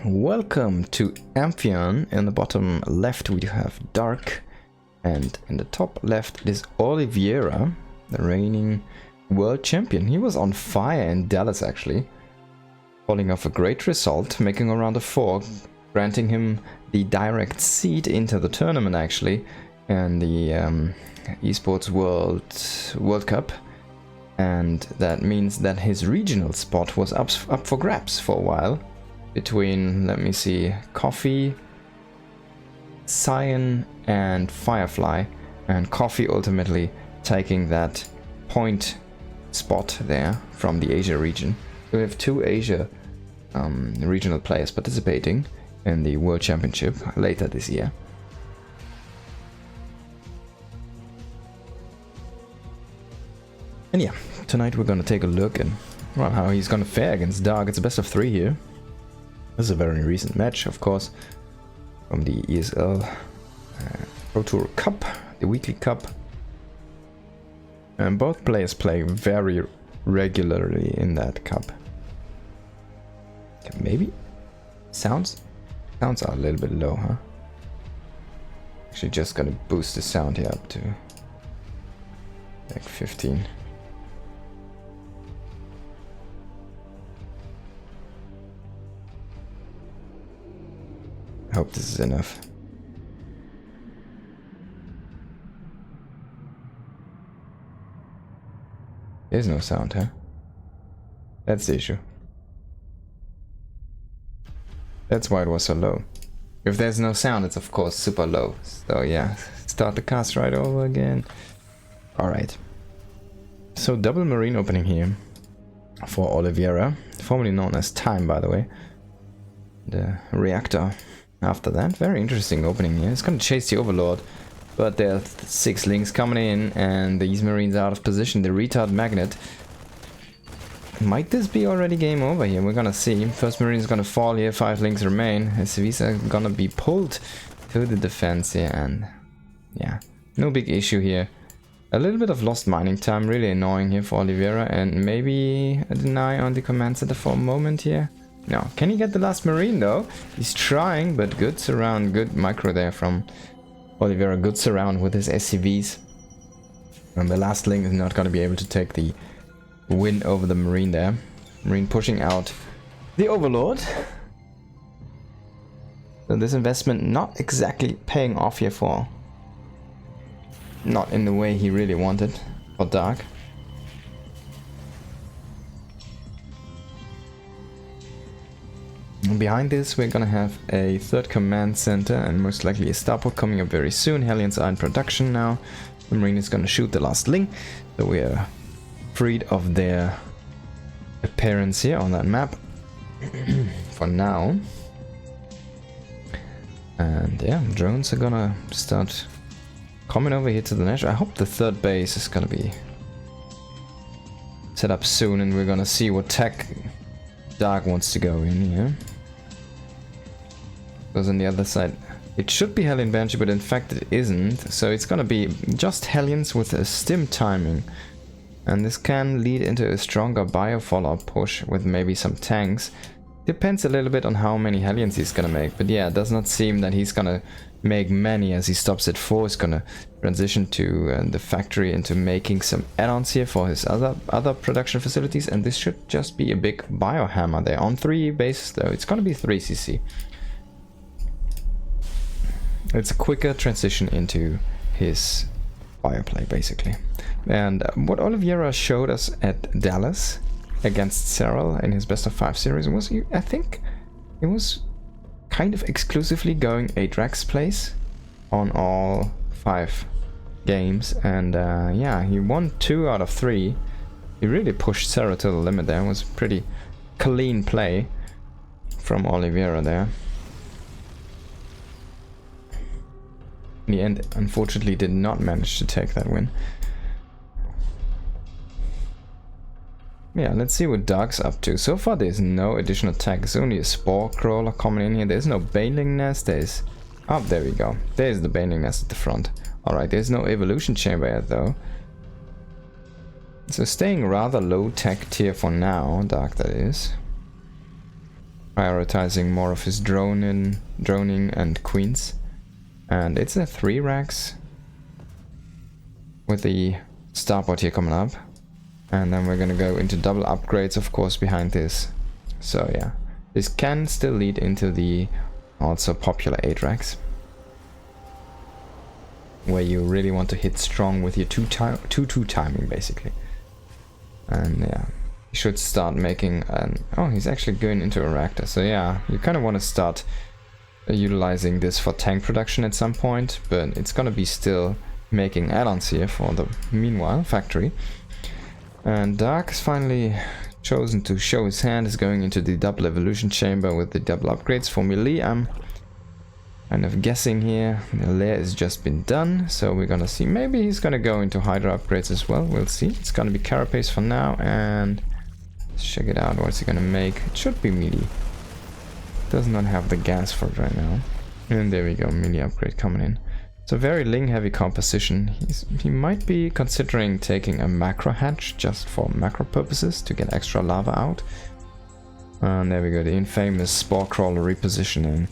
Welcome to Amphion. In the bottom left we have Dark, and in the top left is Oliviera, the reigning world champion. He was on fire in Dallas actually, pulling off a great result, making a round of 4, granting him the direct seed into the tournament actually, and the Esports World Cup. And that means that his regional spot was up for grabs for a while. Between, let me see, Coffee, Cyan and Firefly, and Coffee ultimately taking that point spot there from the Asia region. We have 2 Asia regional players participating in the World Championship later this year. And yeah, tonight we're gonna take a look at how he's gonna fare against Dark. It's a best of 3 here. This is a very recent match, of course, from the ESL Pro Tour Cup, the weekly cup. And both players play very regularly in that cup. Okay, maybe? Sounds are a little bit low, huh? Actually just gonna boost the sound here up to like 15. I hope this is enough. There's no sound, huh? That's the issue. That's why it was so low. If there's no sound, it's of course super low. So yeah, start the cast right over again. Alright. So double marine opening here for Oliviera, formerly known as Time, by the way. The reactor. After that, very interesting opening here. It's gonna chase the Overlord, but there are 6 links coming in, and these marines are out of position. The retard magnet. Might this be already game over here? We're gonna see. First marine is gonna fall here. 5 links remain. SCVs are gonna be pulled to the defense here, and yeah, no big issue here. A little bit of lost mining time, really annoying here for Oliviera, and maybe a deny on the command center for a moment here. No, can he get the last marine though? He's trying, but good surround, good micro there from Oliviera, good surround with his SCVs. And the last link is not going to be able to take the win over the marine there. Marine pushing out the Overlord. So this investment not exactly paying off here for, not in the way he really wanted for Dark. Behind this, we're gonna have a 3rd command center and most likely a starport coming up very soon. Hellions are in production now. The marine is gonna shoot the last link, so we are freed of their appearance here on that map for now. And yeah, drones are gonna start coming over here to the national. I hope the 3rd base is gonna be set up soon, and we're gonna see what tech Dark wants to go in here. Because on the other side, it should be Hellion Banshee, but in fact it isn't. So it's gonna be just Hellions with a stim timing. And this can lead into a stronger bio follow-up push with maybe some tanks. Depends a little bit on how many Hellions he's gonna make. But yeah, it does not seem that he's gonna make many as he stops at 4. He's gonna transition to the factory into making some add-ons here for his other production facilities. And this should just be a big biohammer there. On 3 bases though, it's gonna be 3 CC. It's a quicker transition into his bioplay basically. And what Oliviera showed us at Dallas against Cyril in his best of 5 series was, I think it was kind of exclusively going Atrax plays on all 5 games, and yeah, he won 2 out of 3. He really pushed Cyril to the limit there. It was a pretty clean play from Oliviera there. In the end, unfortunately, did not manage to take that win. Yeah, let's see what Dark's up to. So far, there's no additional tech. It's only a Spore Crawler coming in here. There's no Baneling Nest. There's... oh, there we go. There's the Baneling Nest at the front. Alright, there's no Evolution Chamber yet, though. So staying rather low tech tier for now, Dark that is. prioritizing more of his droning and queens. And it's a 3 racks with the starboard here coming up. And then we're gonna go into double upgrades, of course, behind this. So yeah, this can still lead into the also popular 8 racks, where you really want to hit strong with your 2-2 timing, basically. And yeah, you should start making an... Oh, he's actually going into a reactor. So yeah, you kind of want to start utilizing this for tank production at some point, but it's gonna be still making add-ons here for the meanwhile factory. And Dark has finally chosen to show his hand, is going into the double evolution chamber with the double upgrades for melee. I'm kind of guessing here. The lair has just been done, so we're gonna see. Maybe he's gonna go into Hydra upgrades as well. We'll see. It's gonna be carapace for now, and let's check it out. What's he gonna make? It should be melee. Does not have the gas for it right now. And there we go, melee upgrade coming in. So very Ling heavy composition. He might be considering taking a macro hatch just for macro purposes to get extra lava out. And there we go, the infamous spore crawler repositioning.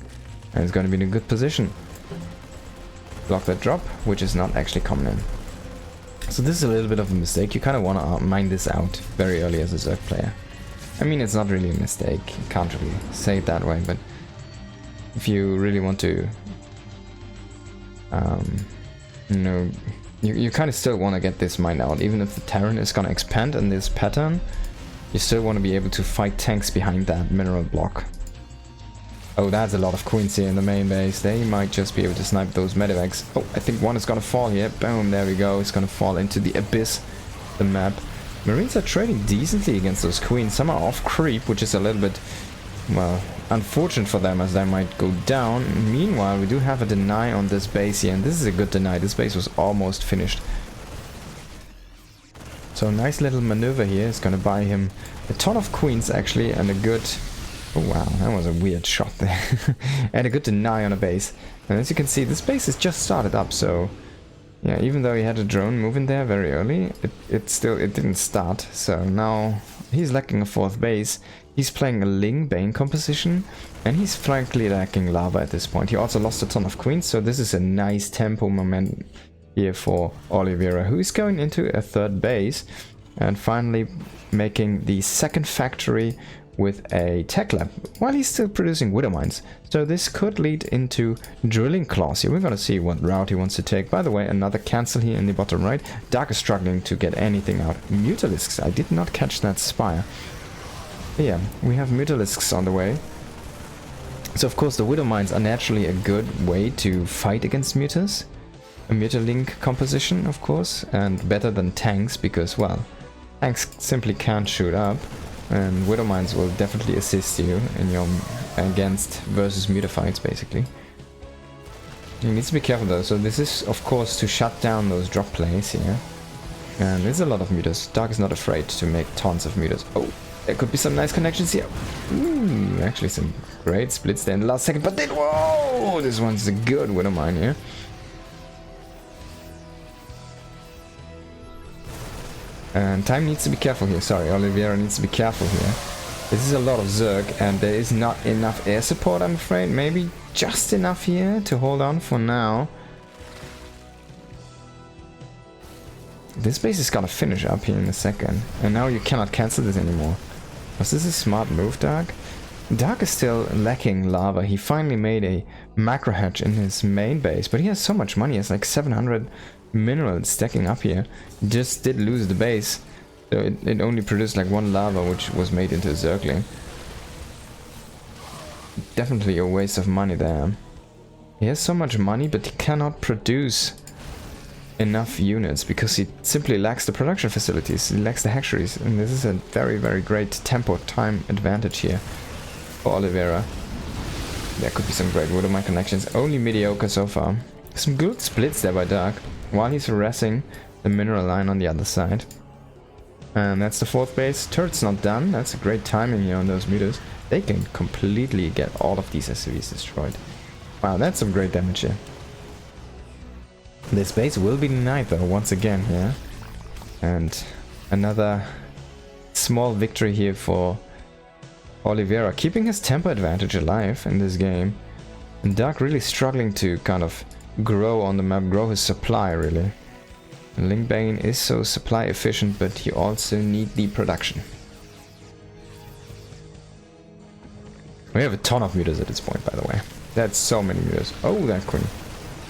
And it's going to be in a good position. Block that drop, which is not actually coming in. So this is a little bit of a mistake. You kind of want to mine this out very early as a Zerg player. I mean, it's not really a mistake. You can't really say it that way, but if you really want to, you know, you kind of still want to get this mined out. Even if the Terran is going to expand in this pattern, you still want to be able to fight tanks behind that mineral block. Oh, that's a lot of queens here in the main base. They might just be able to snipe those medevacs. Oh, I think one is going to fall here. Boom, there we go. It's going to fall into the abyss, the map. Marines are trading decently against those queens. Some are off creep, which is a little bit, well, unfortunate for them as they might go down. Meanwhile, we do have a deny on this base here, and this is a good deny. This base was almost finished. So a nice little maneuver here is going to buy him a ton of queens, actually, and a good... Oh wow, that was a weird shot there. And a good deny on a base. And as you can see, this base has just started up, so... Yeah, even though he had a drone moving there very early, it didn't start. So now he's lacking a 4th base. He's playing a Ling Bane composition, and he's frankly lacking lava at this point. He also lost a ton of queens, so this is a nice tempo moment here for Oliviera, who is going into a 3rd base and finally making the 2nd factory with a tech lab while he's still producing widow mines. So this could lead into drilling claws here. We're gonna see what route he wants to take. By the way, another cancel here in the bottom right. Dark is struggling to get anything out. Mutalisks, I did not catch that spire. But yeah, we have Mutalisks on the way. So of course the widow mines are naturally a good way to fight against mutas. A mutalink composition, of course, and better than tanks because, well, tanks simply can't shoot up. And widow mines will definitely assist you in your against versus muta fights, basically. You need to be careful though. So this is, of course, to shut down those drop plays here. And there's a lot of mutas. Dark is not afraid to make tons of mutas. Oh, there could be some nice connections here. Ooh, actually some great splits there in the last second. But then, whoa, this one's a good widow mine here. And time needs to be careful here. Sorry, Oliviera needs to be careful here. This is a lot of Zerg, and there is not enough air support, I'm afraid. Maybe just enough here to hold on for now. This base is gonna finish up here in a second. And now you cannot cancel this anymore. Was this a smart move, Dark? Dark is still lacking lava. He finally made a macro hatch in his main base, but he has so much money. He has like 700 minerals stacking up here. He just did lose the base, so it only produced like 1 lava, which was made into a Zergling. Definitely a waste of money there. He has so much money, but he cannot produce enough units because he simply lacks the production facilities. He lacks the hatcheries, and this is a very, very great tempo time advantage here for Oliviera. There could be some great Widowmine connections. Only mediocre so far. Some good splits there by Dark while he's harassing the mineral line on the other side. And that's the 4th base. Turret's not done. That's a great timing here on those meters. They can completely get all of these SCVs destroyed. Wow, that's some great damage here. This base will be denied though, once again here. And another small victory here for Oliviera keeping his tempo advantage alive in this game. And Dark really struggling to kind of grow on the map, grow his supply really. And Linkbane is so supply efficient, but he also need the production. We have a ton of mutas at this point, by the way. That's so many mutas. Oh, that queen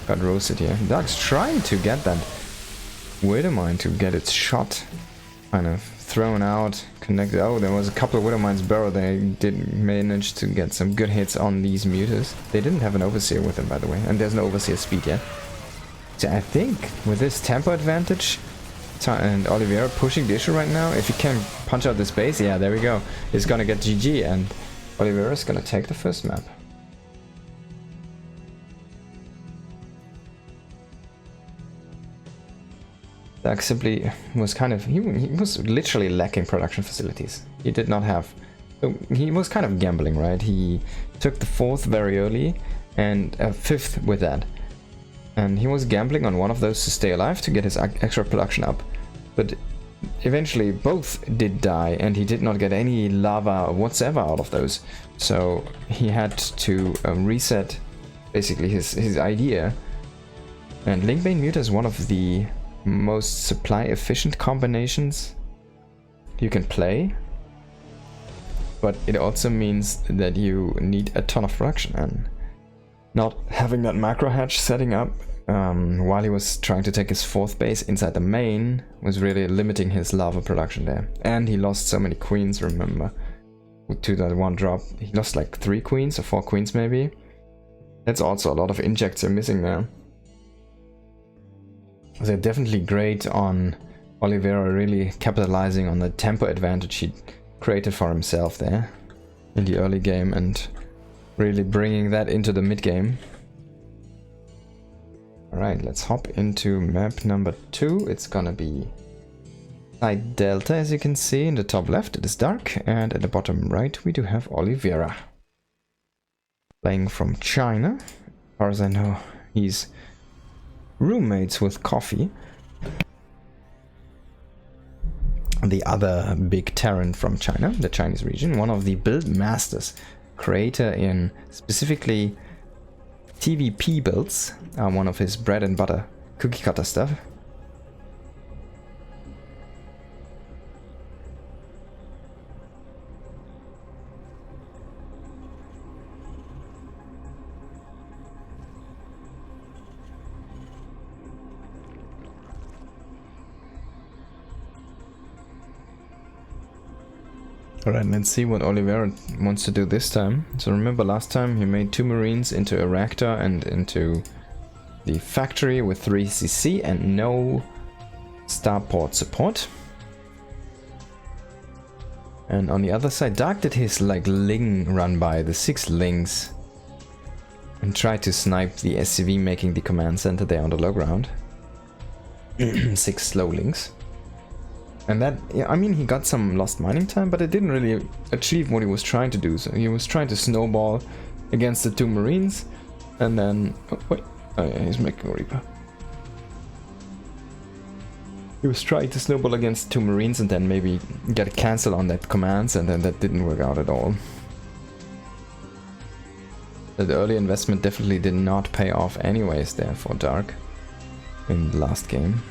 got roasted here. Dark's trying to get that Widowmine to get its shot kind of thrown out, connected. Oh, there was a couple of Widowmines burrow. They did manage to get some good hits on these mutas. They didn't have an Overseer with them, by the way, and there's no Overseer speed yet. So I think with this tempo advantage and Oliviera pushing the issue right now, if he can punch out this base, yeah, there we go. He's gonna get GG and Oliviera is gonna take the first map. Dark simply was kind of, he was literally lacking production facilities. He did not have, he was kind of gambling, right? He took the 4th very early and a 5th with that. And he was gambling on one of those to stay alive to get his extra production up. But eventually both did die and he did not get any lava whatsoever out of those. So he had to reset basically his idea. And Linkbane Muta is one of the most supply efficient combinations you can play, but it also means that you need a ton of production, and not having that macro hatch setting up while he was trying to take his 4th base inside the main was really limiting his lava production there. And he lost so many queens, remember, to that one drop. He lost like 3 queens or 4 queens maybe. That's also a lot of injects are missing there. They're definitely great on Oliviera really capitalizing on the tempo advantage he created for himself there in the early game and really bringing that into the mid game. Alright, let's hop into map number 2. It's gonna be side delta, as you can see. In the top left it is Dark, and at the bottom right we do have Oliviera. Playing from China. As far as I know, he's roommates with Coffee, the other big Terran from China, the Chinese region, one of the build masters, creator in specifically TVP builds, one of his bread and butter cookie cutter stuff. Alright, let's see what Oliviera wants to do this time. So remember last time he made 2 Marines into a reactor and into the factory with 3 CC and no starport support. And on the other side, Dark did his like Ling run by, the 6 Lings, and tried to snipe the SCV making the command center there on the low ground. 6 slow Lings. And that, yeah, I mean, he got some lost mining time, but it didn't really achieve what he was trying to do. So he was trying to snowball against the 2 Marines, and then, oh wait, oh yeah, he's making a Reaper. He was trying to snowball against 2 Marines and then maybe get a cancel on that commands, and then that didn't work out at all. The early investment definitely did not pay off anyways there for Dark in the last game.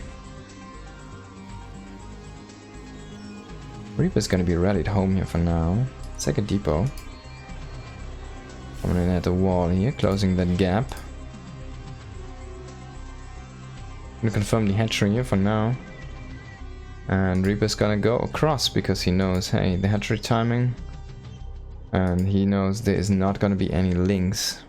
Reaper's gonna be rallied home here for now. Second depot. Coming in at the wall here, closing that gap. Gonna confirm the hatchery here for now. And Reaper's gonna go across because he knows, hey, the hatchery timing. And he knows there is not gonna be any links.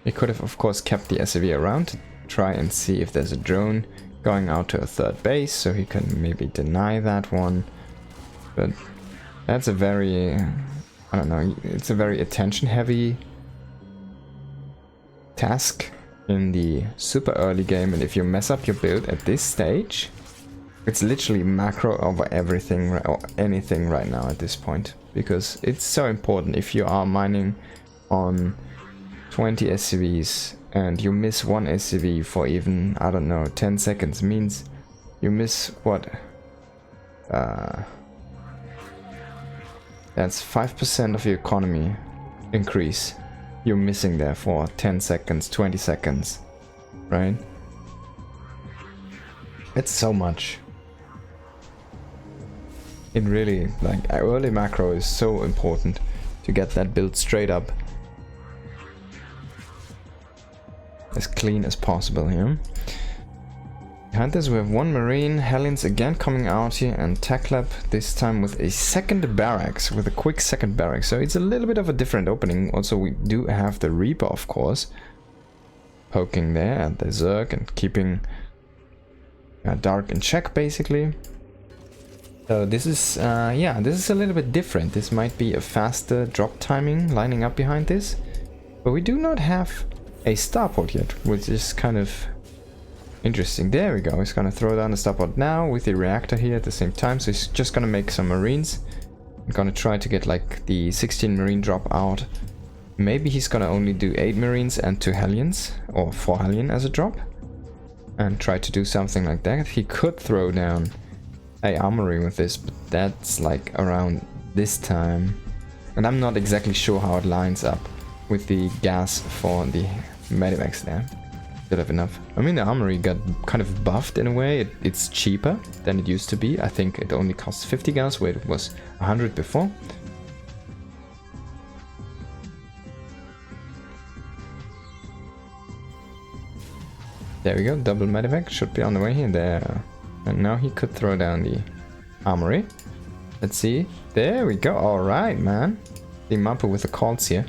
He could have, of course, kept the SCV around to try and see if there's a drone going out to a 3rd base, so he can maybe deny that one. But that's a very, I don't know, it's a very attention-heavy task in the super early game, and if you mess up your build at this stage, It's literally macro over everything or anything right now at this point, because it's so important. If you are mining on 20 SCVs and you miss one SCV for even, I don't know, 10 seconds, means you miss what? That's 5% of your economy increase. You're missing there for 10 seconds, 20 seconds, right? It's so much. It really, like, early macro is so important to get that build straight up. As clean as possible here. Behind this we have one Marine, Hellions again coming out here, and Tech Lab this time with a second barracks, with a quick second barracks. So it's a little bit of a different opening. Also we do have the Reaper, of course, poking there, and the Zerg, and keeping Dark in check basically. So this is, yeah, this is a little bit different. This might be a faster drop timing lining up behind this. But we do not have a starport yet, which is kind of interesting. There we go. He's gonna throw down the starport now with the reactor here at the same time. So he's just gonna make some Marines. I'm gonna try to get like the 16 Marine drop out. Maybe he's gonna only do 8 Marines and 2 Hellions, or 4 Hellion as a drop. And try to do something like that. He could throw down a armory with this, but that's like around this time. And I'm not exactly sure how it lines up with the gas for the medivacs there. Should have enough. I mean, the armory got kind of buffed in a way. It's cheaper than it used to be. I think it only costs 50 gas where it was 100 before. There we go, double medevac should be on the way here. There. And now he could throw down the armory. Let's see. There we go. Alright, man. The Mapu with the calls here.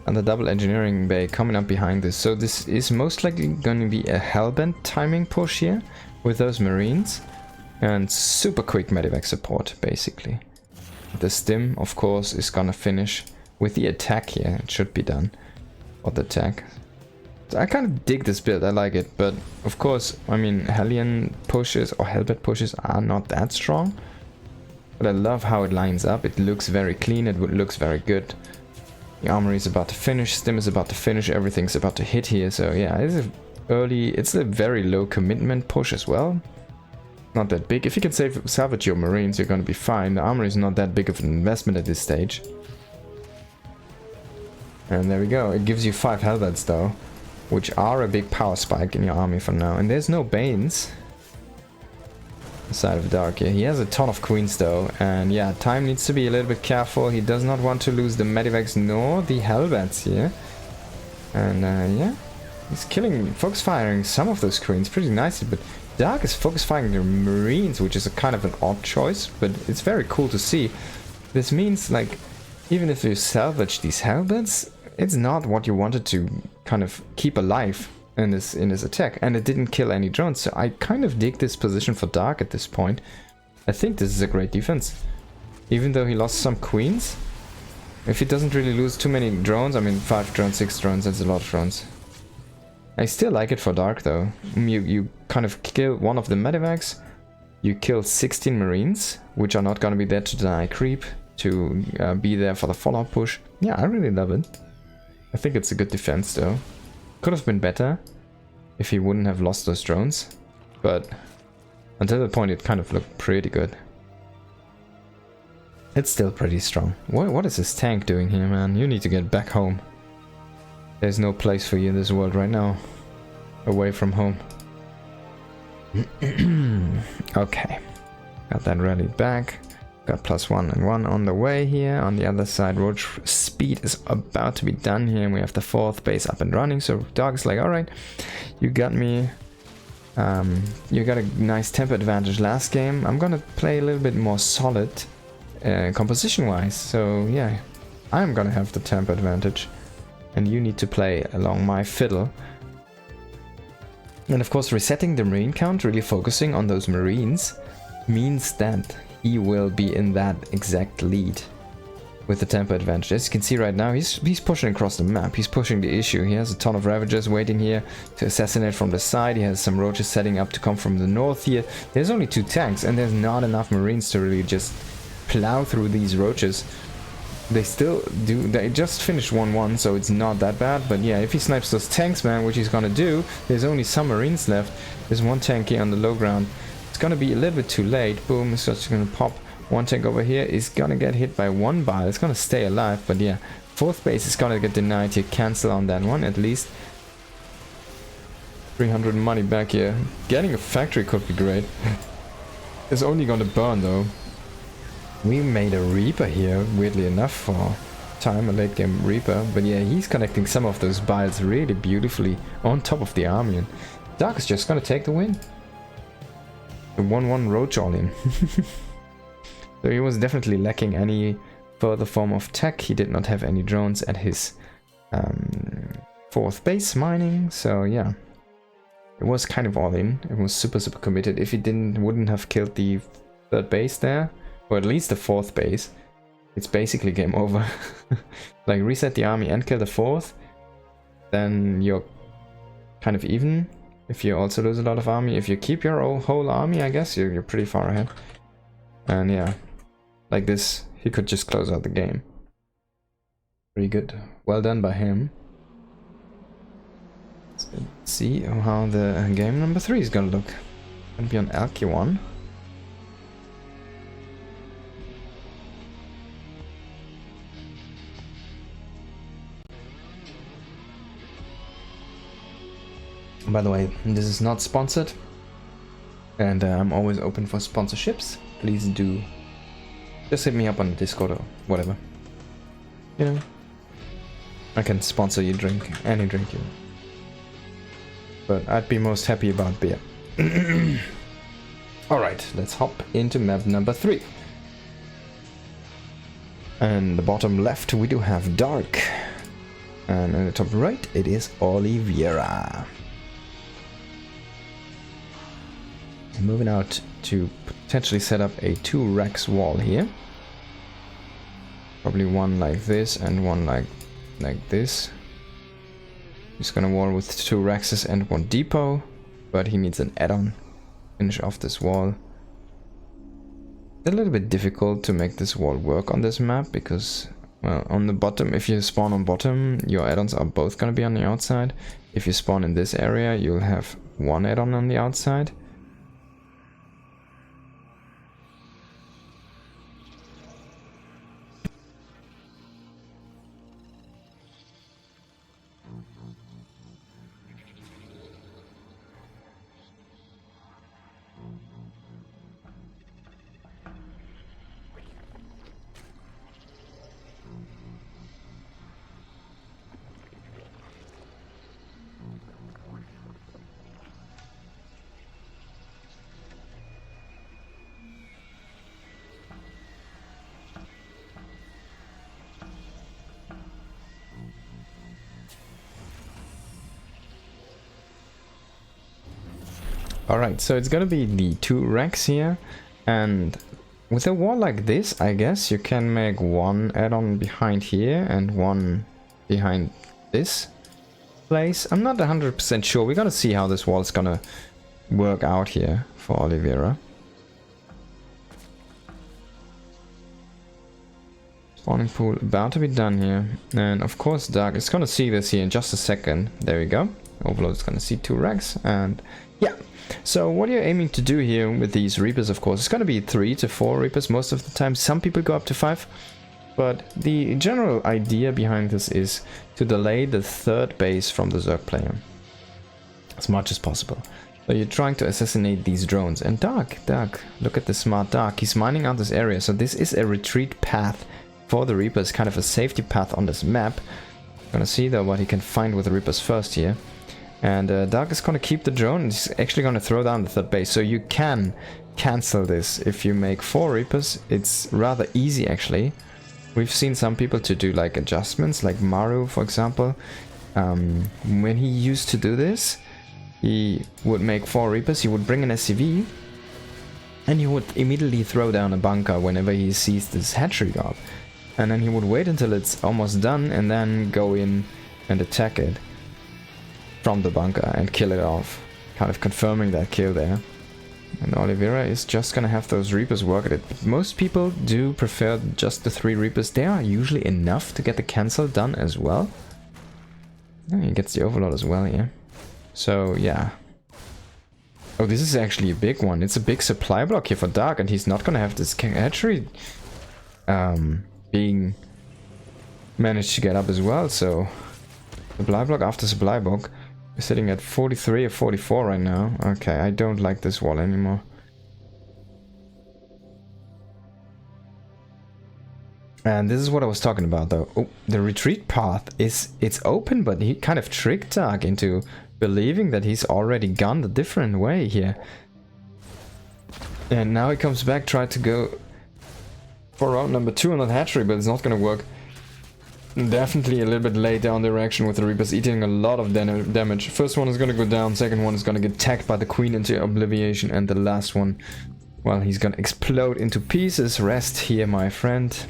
And the double engineering bay coming up behind this. So this is most likely going to be a hellbent timing push here with those Marines. And super quick medevac support, basically. The stim, of course, is gonna finish with the attack here. It should be done. Or the attack. I kind of dig this build, I like it, but of course, I mean, Hellion pushes or Hellbent pushes are not that strong. But I love how it lines up, it looks very clean, it looks very good. The armory is about to finish, Stim is about to finish, everything's about to hit here, so yeah, it's a very low commitment push as well. Not that big. If you can salvage your Marines, you're gonna be fine. The armory is not that big of an investment at this stage. And there we go, it gives you 5 Hellbents though, which are a big power spike in your army for now. And there's no Banes. Side of Dark here. He has a ton of Queens though. And yeah, Time needs to be a little bit careful. He does not want to lose the Medivacs nor the Hellbats here. And yeah, he's focus firing some of those Queens pretty nicely. But Dark is focus firing the Marines, which is a kind of an odd choice. But it's very cool to see. This means like, even if you salvage these Hellbats, it's not what you wanted to kind of keep alive in this attack, and it didn't kill any drones, so I kind of dig this position for Dark at this point. I think this is a great defense. Even though he lost some Queens, if he doesn't really lose too many drones, I mean 5 drones, 6 drones, that's a lot of drones. I still like it for Dark though. You kind of kill one of the medevacs, you kill 16 Marines, which are not gonna be there to deny creep, to be there for the follow-up push. Yeah, I really love it. I think it's a good defense though. Could have been better if he wouldn't have lost those drones, but until that point it kind of looked pretty good. It's still pretty strong. What is this tank doing here, man? You need to get back home. There's no place for you in this world right now. Away from home. Okay. Got that rallied back. Got +1 and 1 on the way here. On the other side, road speed is about to be done here. And we have the 4th base up and running. So Dog is like, alright, you got me. You got a nice tempo advantage last game. I'm gonna play a little bit more solid composition wise. So yeah, I'm gonna have the tempo advantage. And you need to play along my fiddle. And of course, resetting the Marine count, really focusing on those Marines, means that he will be in that exact lead with the tempo advantage. As you can see right now, he's pushing across the map. He's pushing the issue. He has a ton of Ravagers waiting here to assassinate from the side. He has some Roaches setting up to come from the north here. There's only 2 tanks, and there's not enough Marines to really just plow through these Roaches. They still do. They just finished 1-1, so it's not that bad. But yeah, if he snipes those tanks, man, which he's gonna do, there's only some Marines left. There's 1 tank here on the low ground. It's gonna be a little bit too late. Boom, it's just gonna pop. 1 tank over here is gonna get hit by 1 bile. It's gonna stay alive, but yeah, 4th base is gonna get denied here. Cancel on that one, at least. 300 money back here. Getting a factory could be great. It's only gonna burn though. We made a Reaper here, weirdly enough, for time, a late game Reaper. But yeah, he's connecting some of those biles really beautifully on top of the army. And Dark is just gonna take the win. The 1-1 Roach all in. So he was definitely lacking any further form of tech. He did not have any drones at his 4th base mining. So yeah, it was kind of all in. It was super committed. If he wouldn't have killed the 3rd base there, or at least the 4th base, it's basically game over. Like, reset the army and kill the 4th, then you're kind of even. If you also lose a lot of army, if you keep your whole army, I guess you're pretty far ahead. And yeah, like this, he could just close out the game. Pretty good. Well done by him. Let's see how the game number 3 is gonna look. Gonna be on LQ1. By the way, this is not sponsored, and I'm always open for sponsorships. Please do just hit me up on Discord or whatever. You know, I can sponsor you drink, any drink you want. But I'd be most happy about beer. Alright, let's hop into map number 3. And the bottom left we do have Dark. And in the top right it is Oliviera. Moving out to potentially set up a 2 Rex wall here. Probably one like this and one like this. He's gonna wall with 2 Rexes and 1 depot, but he needs an add-on. Finish off this wall. It's a little bit difficult to make this wall work on this map because, well, on the bottom, if you spawn on bottom, your add-ons are both gonna be on the outside. If you spawn in this area, you'll have 1 add-on on the outside. Alright, so it's gonna be the 2 racks here, and with a wall like this, I guess you can make 1 add-on behind here and 1 behind this place. I'm not 100% sure. We're gonna see how this wall is gonna work out here for Oliviera. Spawning pool about to be done here, and of course Dark is gonna see this here in just a second. There we go. Overlord is gonna see 2 racks, and yeah. So what you're aiming to do here with these Reapers, of course, it's gonna be 3 to 4 Reapers most of the time. Some people go up to 5, but the general idea behind this is to delay the 3rd base from the Zerg player as much as possible. So you're trying to assassinate these drones. And Dark, look at the smart Dark. He's mining out this area, so this is a retreat path for the Reapers, kind of a safety path on this map. Gonna see though what he can find with the Reapers first here. And Dark is gonna keep the drone. He's actually gonna throw down the 3rd base, so you can cancel this if you make 4 Reapers. It's rather easy actually. We've seen some people to do like adjustments, like Maru for example. When he used to do this, he would make 4 Reapers, he would bring an SCV, and he would immediately throw down a bunker whenever he sees this hatchery gob. And then he would wait until it's almost done and then go in and attack it from the bunker and kill it off. Kind of confirming that kill there. And Oliviera is just gonna have those Reapers work at it. But most people do prefer just the 3 Reapers. They are usually enough to get the cancel done as well. And he gets the Overlord as well, yeah. So, yeah. Oh, this is actually a big one. It's a big supply block here for Dark, and he's not gonna have this hatchery being managed to get up as well. So, supply block after supply block. We're sitting at 43 or 44 right now. Okay, I don't like this wall anymore. And this is what I was talking about though. Oh, the retreat path it's open, but he kind of tricked Dark into believing that he's already gone the different way here. And now he comes back, tried to go for round number 2 on that hatchery, but it's not gonna work. Definitely a little bit late down direction with the Reapers eating a lot of damage. First one is gonna go down, second one is gonna get tagged by the Queen into oblivion, and the last one, well, he's gonna explode into pieces. Rest here, my friend.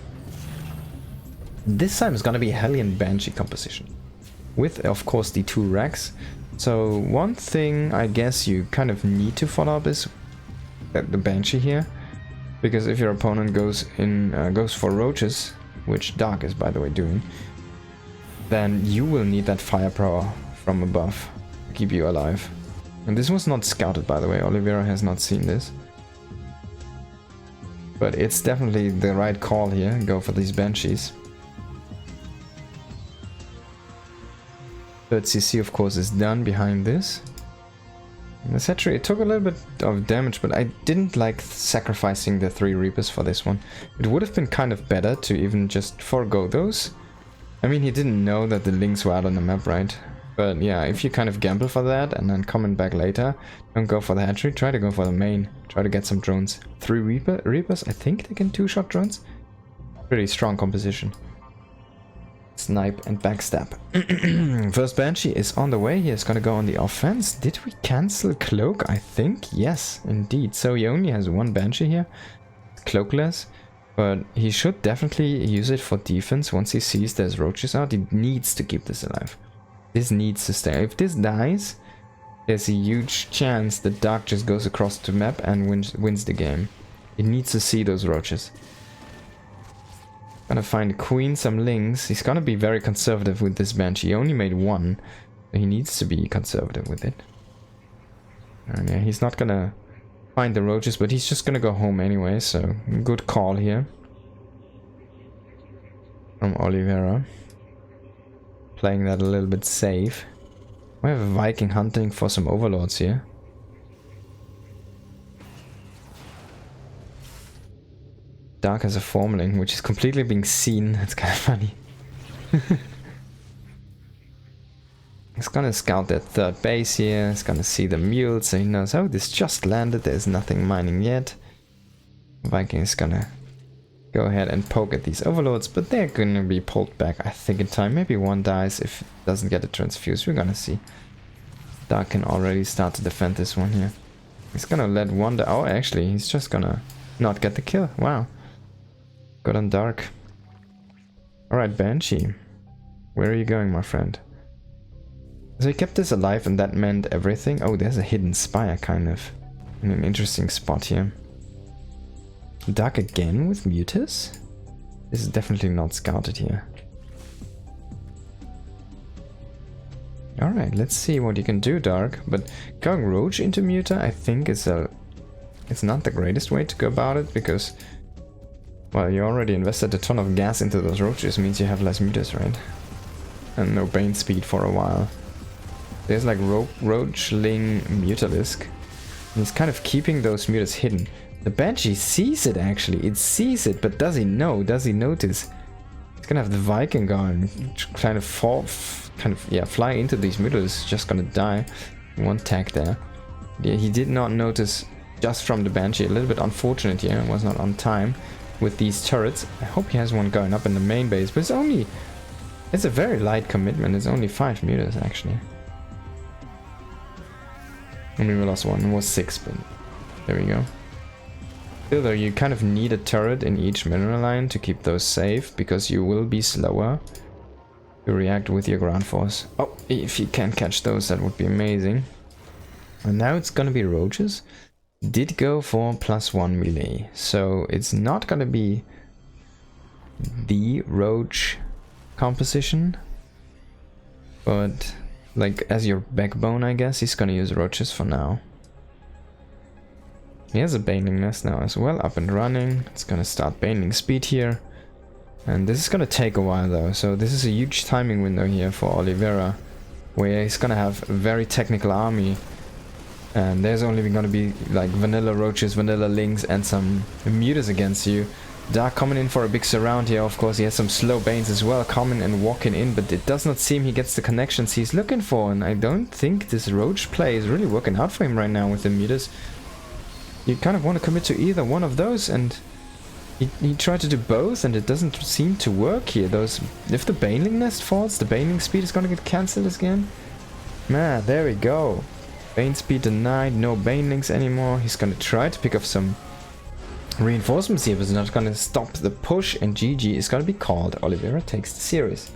This time is gonna be a Hellion Banshee composition. With, of course, the 2 racks. So one thing I guess you kind of need to follow up is the Banshee here. Because if your opponent goes for roaches, which Dark is by the way doing, then you will need that firepower from above to keep you alive. And this was not scouted, by the way. Oliviera has not seen this. But it's definitely the right call here. Go for these Banshees. 3rd CC of course is done behind this. And the hatchery, it took a little bit of damage, but I didn't like sacrificing the 3 Reapers for this one. It would have been kind of better to even just forego those. I mean, he didn't know that the links were out on the map, right? But yeah, if you kind of gamble for that and then coming back later, don't go for the hatchery, try to go for the main. Try to get some drones. 3 Reapers, I think they can 2-shot drones. Pretty strong composition. Snipe and backstab. First Banshee is on the way. He is gonna go on the offense. Did we cancel Cloak? I think yes, indeed. So he only has 1 Banshee here, cloakless, but he should definitely use it for defense. Once he sees there's roaches out, he needs to keep this alive. This needs to stay. If this dies, there's a huge chance that Dark just goes across the map and wins the game. He needs to see those roaches. Gonna find Queen some links. He's gonna be very conservative with this Banshee. He only made 1. So he needs to be conservative with it. And yeah, he's not gonna find the roaches, but he's just gonna go home anyway, so good call here from Oliviera. Playing that a little bit safe. We have a Viking hunting for some overlords here. Dark has a Formaling, which is completely being seen. That's kind of funny. He's gonna scout that 3rd base here. He's gonna see the mules, so he knows, oh, this just landed. There's nothing mining yet. Viking is gonna go ahead and poke at these overlords, but they're gonna be pulled back, I think, in time. Maybe 1 dies if it doesn't get a transfuse. We're gonna see. Dark can already start to defend this one here. He's gonna let 1 die. Oh, actually, he's just gonna not get the kill. Wow. Good on Dark. Alright, Banshee. Where are you going, my friend? So he kept this alive and that meant everything. Oh, there's a hidden spire, kind of. In an interesting spot here. Dark again with Mutas? This is definitely not scouted here. Alright, let's see what you can do, Dark. But going Roach into Muta, I think it's not the greatest way to go about it, because, well, you already invested a ton of gas into those roaches, means you have less mutas, right? And no bane speed for a while. There's like Roachling Mutalisk. He's kind of keeping those mutas hidden. The Banshee sees it actually, it sees it, but does he know? Does he notice? He's gonna have the Viking go and kind of fly into these mutas, just gonna die. 1 tag there. Yeah, he did not notice just from the Banshee. A little bit unfortunate here, was not on time with these turrets. I hope he has one going up in the main base, but it's a very light commitment. It's only 5 meters actually. I mean, we lost 1, it was 6, but there we go. Still though, you kind of need a turret in each mineral line to keep those safe, because you will be slower to react with your ground force. Oh, if you can catch those, that would be amazing. And now it's gonna be roaches. Did go for +1 melee, so it's not gonna be the roach composition, but like as your backbone, I guess he's gonna use roaches for now. He has a baneling nest now as well, up and running. It's gonna start baneling speed here. And this is gonna take a while though, so this is a huge timing window here for Oliviera, where he's gonna have a very technical army. And there's only gonna be like vanilla roaches, vanilla lings, and some mutas against you. Dark coming in for a big surround here, of course. He has some slow banes as well, coming and walking in, but it does not seem he gets the connections he's looking for. And I don't think this roach play is really working out for him right now with the mutas. You kind of want to commit to either one of those, and he tried to do both, and it doesn't seem to work here. If the baneling nest falls, the baneling speed is gonna get cancelled again. Man, there we go. Bane speed denied, no banelings anymore. He's gonna try to pick up some reinforcements here, but it's not gonna stop the push, and GG is gonna be called. Oliviera takes the series.